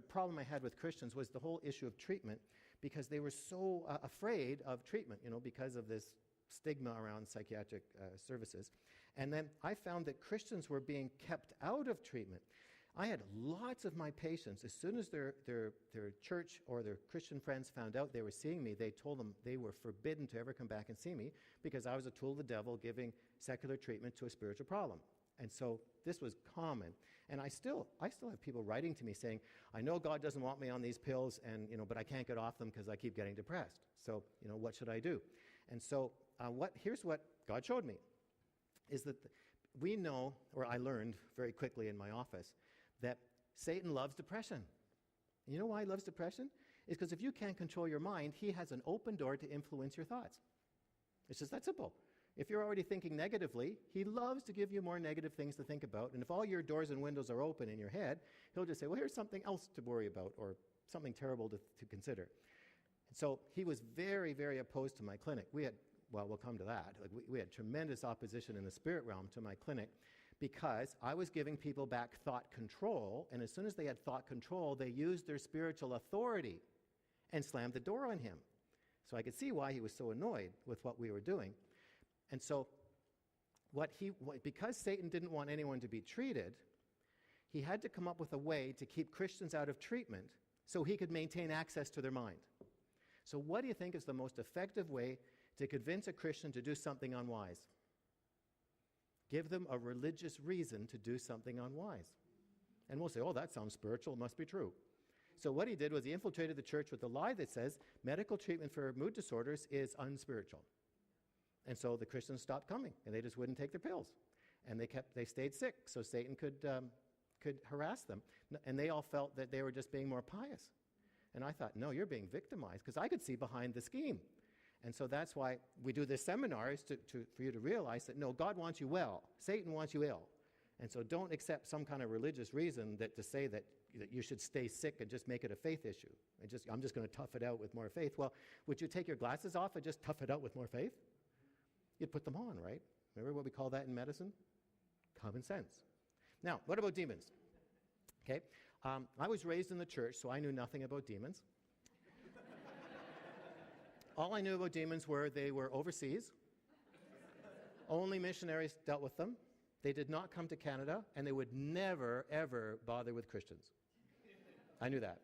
problem I had with Christians was the whole issue of treatment because they were so afraid of treatment, because of this stigma around psychiatric services. And then I found that Christians were being kept out of treatment. I had lots of my patients, as soon as their church or their Christian friends found out they were seeing me, they told them they were forbidden to ever come back and see me because I was a tool of the devil giving secular treatment to a spiritual problem. And so this was common. And I still have people writing to me saying, I know God doesn't want me on these pills, and but I can't get off them because I keep getting depressed. So, what should I do? And so here's what God showed me, is that we know, or I learned very quickly in my office, that Satan loves depression. You know why he loves depression? It's because if you can't control your mind, he has an open door to influence your thoughts. It's just that simple. If you're already thinking negatively, he loves to give you more negative things to think about. And if all your doors and windows are open in your head, he'll just say, well, here's something else to worry about or something terrible to consider. So he was very, very opposed to my clinic. We'll come to that. We had tremendous opposition in the spirit realm to my clinic because I was giving people back thought control, and as soon as they had thought control, they used their spiritual authority and slammed the door on him. So I could see why he was so annoyed with what we were doing. And so because Satan didn't want anyone to be treated, he had to come up with a way to keep Christians out of treatment so he could maintain access to their mind. So what do you think is the most effective way to convince a Christian to do something unwise? Give them a religious reason to do something unwise. And we'll say, oh, that sounds spiritual, it must be true. So what he did was he infiltrated the church with a lie that says medical treatment for mood disorders is unspiritual. And so the Christians stopped coming, and they just wouldn't take their pills. And they stayed sick, so Satan could harass them. And they all felt that they were just being more pious. And I thought, no, you're being victimized, because I could see behind the scheme. And so that's why we do this seminar, is for you to realize that, no, God wants you well. Satan wants you ill. And so don't accept some kind of religious reason to say that you should stay sick and just make it a faith issue. I'm just going to tough it out with more faith. Well, would you take your glasses off and just tough it out with more faith? You'd put them on, right? Remember what we call that in medicine? Common sense. Now, what about demons? Okay, I was raised in the church, so I knew nothing about demons. All I knew about demons were they were overseas. Only missionaries dealt with them. They did not come to Canada, and they would never, ever bother with Christians. I knew that.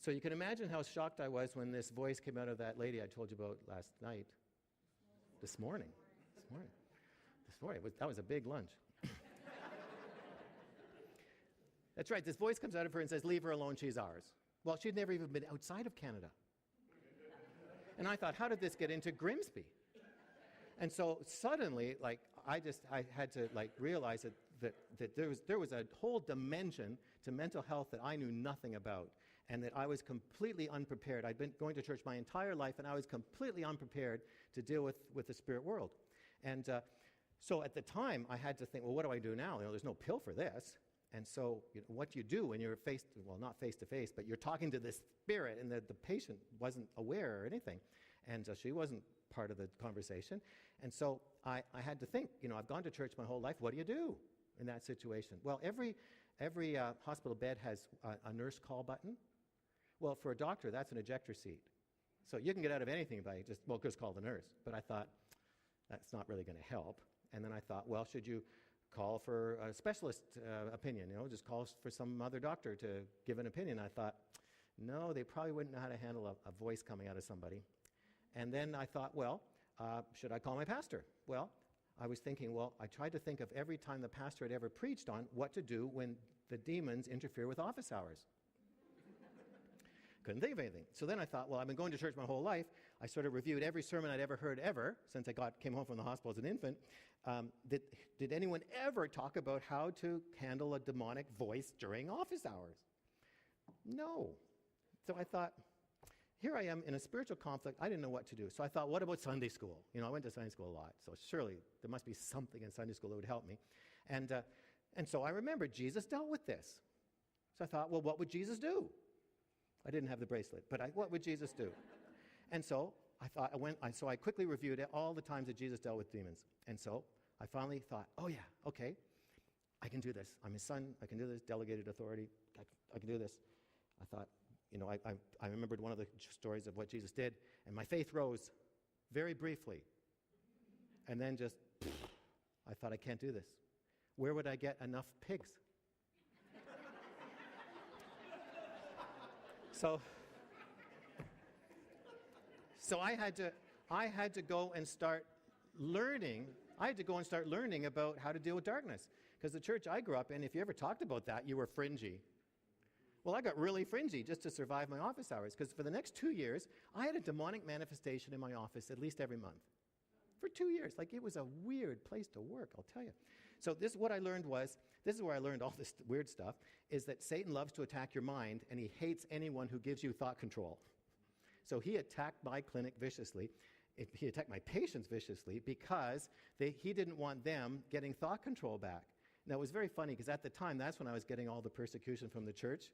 So you can imagine how shocked I was when this voice came out of that lady I told you about last night. This morning. That was a big lunch. That's right. This voice comes out of her and says, leave her alone, she's ours. Well, she'd never even been outside of Canada. And I thought, how did this get into Grimsby? And so suddenly, I had to realize that there was a whole dimension to mental health that I knew nothing about, and that I was completely unprepared. I'd been going to church my entire life, and I was completely unprepared to deal with the spirit world. And so at the time, I had to think, well, what do I do now? There's no pill for this. And so what do you do when you're not face-to-face, but you're talking to this spirit, and the patient wasn't aware or anything. And she wasn't part of the conversation. And so I had to think, I've gone to church my whole life. What do you do in that situation? Well, every hospital bed has a nurse call button. Well, for a doctor, that's an ejector seat. So you can get out of anything by just call the nurse. But I thought, that's not really going to help. And then I thought, well, should you call for a specialist opinion? Just call for some other doctor to give an opinion. I thought, no, they probably wouldn't know how to handle a voice coming out of somebody. And then I thought, well, should I call my pastor? Well, I was thinking, I tried to think of every time the pastor had ever preached on what to do when the demons interfere with office hours. Couldn't think of anything. So then I thought, I've been going to church my whole life. I sort of reviewed every sermon I'd ever heard since I came home from the hospital as an infant. Did anyone ever talk about how to handle a demonic voice during office hours? No. So I thought, here I am in a spiritual conflict. I didn't know what to do. So I thought, what about Sunday school? I went to Sunday school a lot, so surely there must be something in Sunday school that would help me. And so I remembered Jesus dealt with this. So I thought, what would Jesus do? I didn't have the bracelet, but what would Jesus do? And so I thought, so I quickly reviewed all the times that Jesus dealt with demons. And so I finally thought, oh yeah, okay, I can do this. I'm his son. I can do this. Delegated authority. I can do this. I thought, I remembered one of the stories of what Jesus did, and my faith rose very briefly. And then I thought, I can't do this. Where would I get enough pigs? So I had to go and start learning. I had to go and start learning about how to deal with darkness. Because the church I grew up in, if you ever talked about that, you were fringy. Well, I got really fringy just to survive my office hours. Because for the next 2 years, I had a demonic manifestation in my office at least every month. For 2 years. It was a weird place to work, I'll tell you. So this is where I learned all this weird stuff, is that Satan loves to attack your mind, and he hates anyone who gives you thought control. So he attacked my clinic viciously. He attacked my patients viciously because he didn't want them getting thought control back. Now, it was very funny because at the time, that's when I was getting all the persecution from the church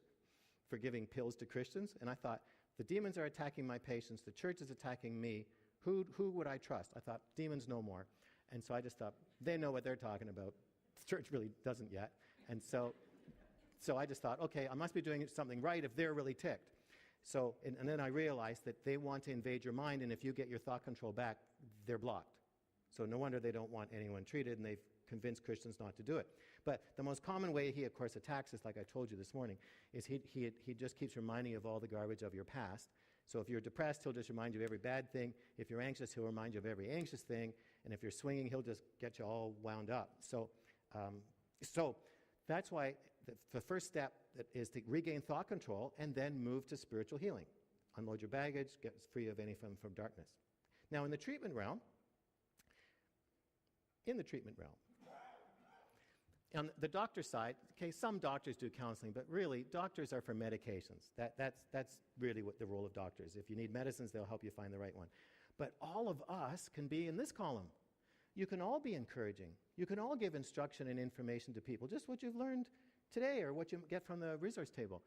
for giving pills to Christians. And I thought, the demons are attacking my patients, the church is attacking me. Who would I trust? I thought, demons no more. And so I just thought, they know what they're talking about. The church really doesn't yet. And so I just thought, okay, I must be doing something right if they're really ticked. So, and then I realized that they want to invade your mind, and if you get your thought control back, they're blocked. So no wonder they don't want anyone treated, and they've convinced Christians not to do it. But the most common way he, of course, attacks us, like I told you this morning, is he just keeps reminding you of all the garbage of your past. So if you're depressed, he'll just remind you of every bad thing. If you're anxious, he'll remind you of every anxious thing. And if you're swinging, he'll just get you all wound up. So that's why the first step is to regain thought control and then move to spiritual healing. Unload your baggage, get free of any from darkness. Now, in the treatment realm, on the doctor side, okay, some doctors do counseling, but really, doctors are for medications. That's really what the role of doctors. If you need medicines, they'll help you find the right one. But all of us can be in this column. You can all be encouraging. You can all give instruction and information to people, just what you've learned today or what you get from the resource table.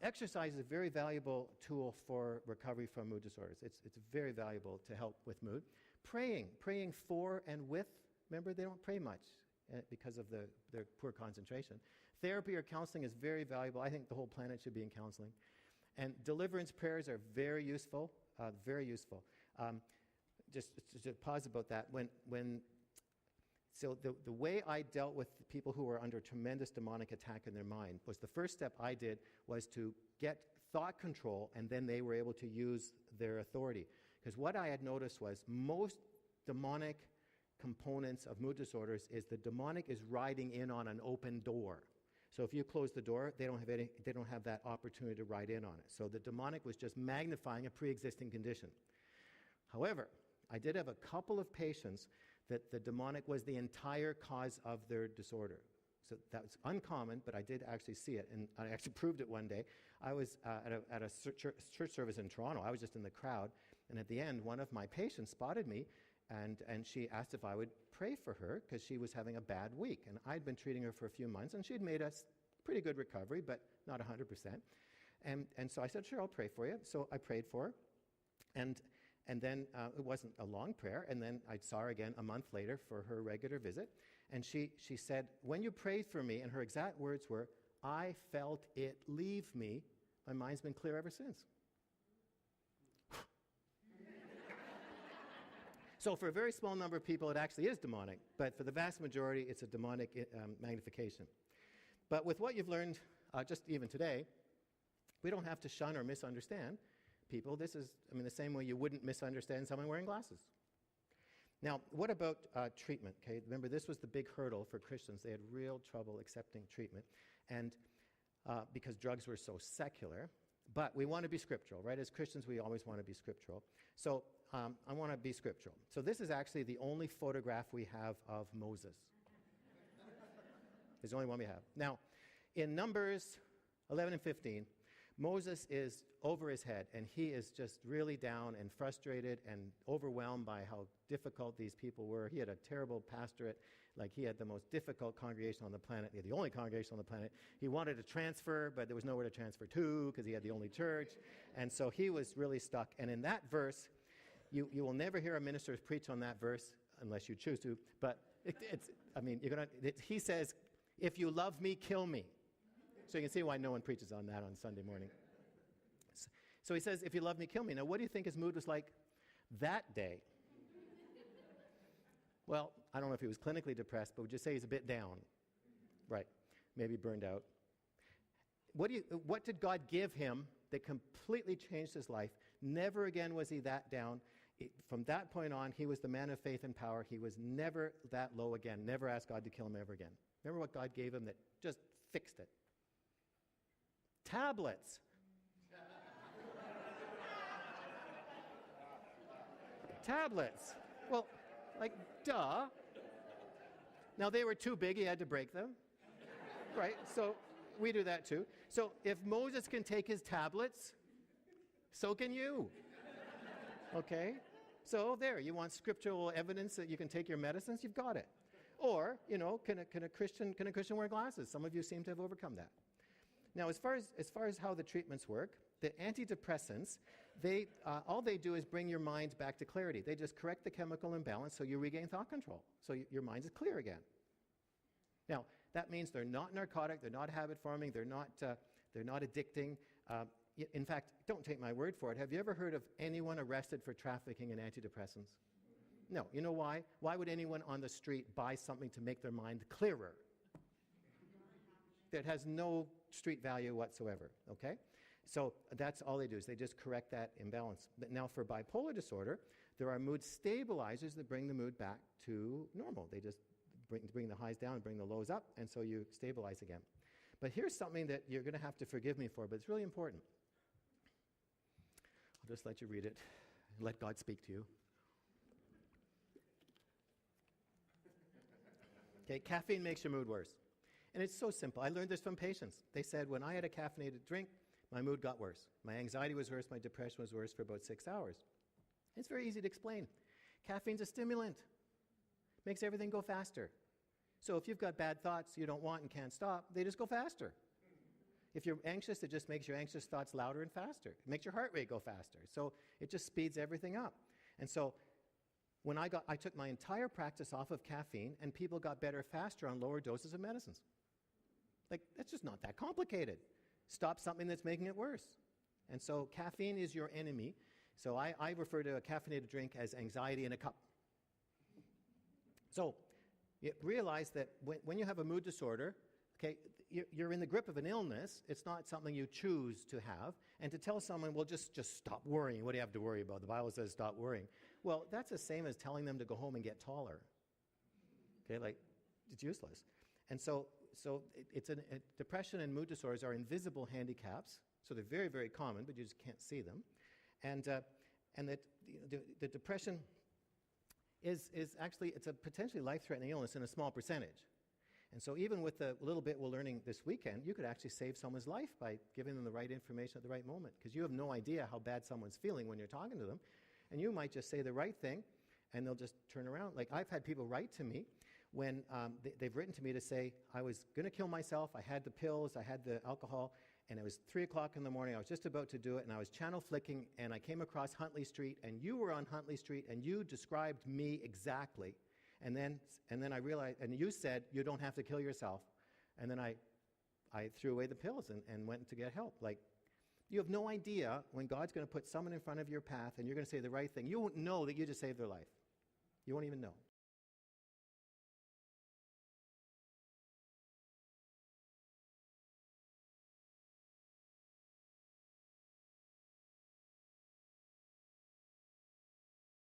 Exercise is a very valuable tool for recovery from mood disorders. It's very valuable to help with mood. Praying for and with, remember, they don't pray much because of their poor concentration. Therapy or counseling is very valuable. I think the whole planet should be in counseling. And deliverance prayers are very useful, very useful. Just to pause about that, so the way I dealt with people who were under tremendous demonic attack in their mind was the first step I did was to get thought control, and then they were able to use their authority. Because what I had noticed was most demonic components of mood disorders is the demonic is riding in on an open door. So if you close the door, they don't have that opportunity to ride in on it. So the demonic was just magnifying a pre-existing condition. However, I did have a couple of patients that the demonic was the entire cause of their disorder. So that was uncommon, but I did actually see it, and I actually proved it one day. I was at a church service in Toronto. I was just in the crowd, and at the end, one of my patients spotted me, and she asked if I would pray for her because she was having a bad week. And I'd been treating her for a few months, and she had made a pretty good recovery, but not 100%. And so I said, sure, I'll pray for you. So I prayed for her, and then it wasn't a long prayer, and then I saw her again a month later for her regular visit, and she said, when you prayed for me, and her exact words were, I felt it leave me. My mind's been clear ever since. So for a very small number of people, it actually is demonic, but for the vast majority, it's a demonic magnification. But with what you've learned just even today, we don't have to shun or misunderstand people. This is, the same way you wouldn't misunderstand someone wearing glasses. Now, what about treatment? Okay, remember, this was the big hurdle for Christians. They had real trouble accepting treatment, and because drugs were so secular. But we want to be scriptural, right? As Christians, we always want to be scriptural. So I want to be scriptural. So this is actually the only photograph we have of Moses. It's the only one we have. Now, in Numbers 11 and 15, Moses is over his head, and he is just really down and frustrated and overwhelmed by how difficult these people were. He had a terrible pastorate, like he had the most difficult congregation on the planet. He had the only congregation on the planet. He wanted to transfer, but there was nowhere to transfer to because he had the only church. And so he was really stuck. And in that verse, you will never hear a minister preach on that verse unless you choose to, but he says, if you love me, kill me. So you can see why no one preaches on that on Sunday morning. So he says, if you love me, kill me. Now, what do you think his mood was like that day? Well, I don't know if he was clinically depressed, but would you say he's a bit down? Right. Maybe burned out. What did God give him that completely changed his life? Never again was he that down. From that point on, he was the man of faith and power. He was never that low again. Never asked God to kill him ever again. Remember what God gave him that just fixed it? Tablets. Tablets. Well, like, duh. Now, they were too big. He had to break them. Right? So we do that too. So if Moses can take his tablets, so can you. Okay? So there, you want scriptural evidence that you can take your medicines? You've got it. Or, can a Christian wear glasses? Some of you seem to have overcome that. Now, as far as how the treatments work, the antidepressants, all they do is bring your mind back to clarity. They just correct the chemical imbalance so you regain thought control. So your mind is clear again. Now, that means they're not narcotic, they're not habit-forming, they're not addicting. In fact, don't take my word for it. Have you ever heard of anyone arrested for trafficking in antidepressants? No. You know why? Why would anyone on the street buy something to make their mind clearer? That has no street value whatsoever, okay? So that's all they do, is they just correct that imbalance. But now for bipolar disorder, there are mood stabilizers that bring the mood back to normal. They just bring the highs down and bring the lows up, and so you stabilize again. But here's something that you're going to have to forgive me for, but it's really important. I'll just let you read it. Let God speak to you. Okay, caffeine makes your mood worse. And it's so simple. I learned this from patients. They said, when I had a caffeinated drink, my mood got worse. My anxiety was worse, my depression was worse for about 6 hours. It's very easy to explain. Caffeine's a stimulant. Makes everything go faster. So if you've got bad thoughts you don't want and can't stop, they just go faster. If you're anxious, it just makes your anxious thoughts louder and faster. It makes your heart rate go faster. So it just speeds everything up. And so when I took my entire practice off of caffeine, and people got better faster on lower doses of medicines. Like, that's just not that complicated. Stop something that's making it worse. And so caffeine is your enemy. So I refer to a caffeinated drink as anxiety in a cup. So you realize that when you have a mood disorder, okay, you're in the grip of an illness. It's not something you choose to have. And to tell someone, well, just stop worrying. What do you have to worry about? The Bible says stop worrying. Well, that's the same as telling them to go home and get taller. Okay, like, it's useless. And so depression and mood disorders are invisible handicaps. So they're very, very common, but you just can't see them. And that the depression is actually, it's a potentially life-threatening illness in a small percentage. And so even with the little bit we're learning this weekend, you could actually save someone's life by giving them the right information at the right moment, because you have no idea how bad someone's feeling when you're talking to them. And you might just say the right thing, and they'll just turn around. Like, I've had people write to me when they've written to me to say, I was going to kill myself, I had the pills, I had the alcohol, and it was 3 o'clock in the morning, I was just about to do it, and I was channel flicking, and I came across Huntley Street, and you were on Huntley Street, and you described me exactly. And then I realized, and you said, you don't have to kill yourself. And then I threw away the pills and went to get help. Like, you have no idea when God's going to put someone in front of your path and you're going to say the right thing. You won't know that you just saved their life. You won't even know.